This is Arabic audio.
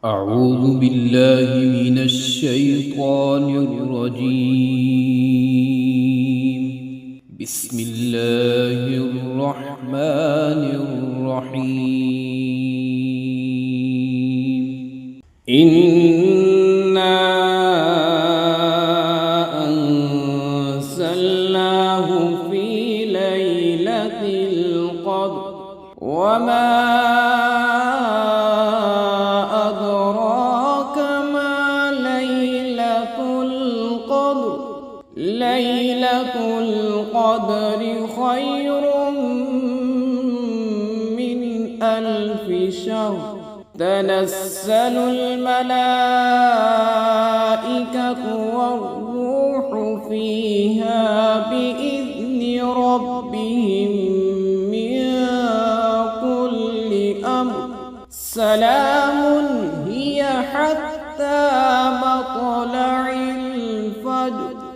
أعوذ بالله من الشيطان الرجيم. بسم الله الرحمن الرحيم. إنا أنزلناه في ليلة القدر وما ليلة القدر خير من 1000 شهر. تنزل الملائكة والروح فيها بإذن ربهم من كل أمر. سلام هي حتى مطلع الفجر.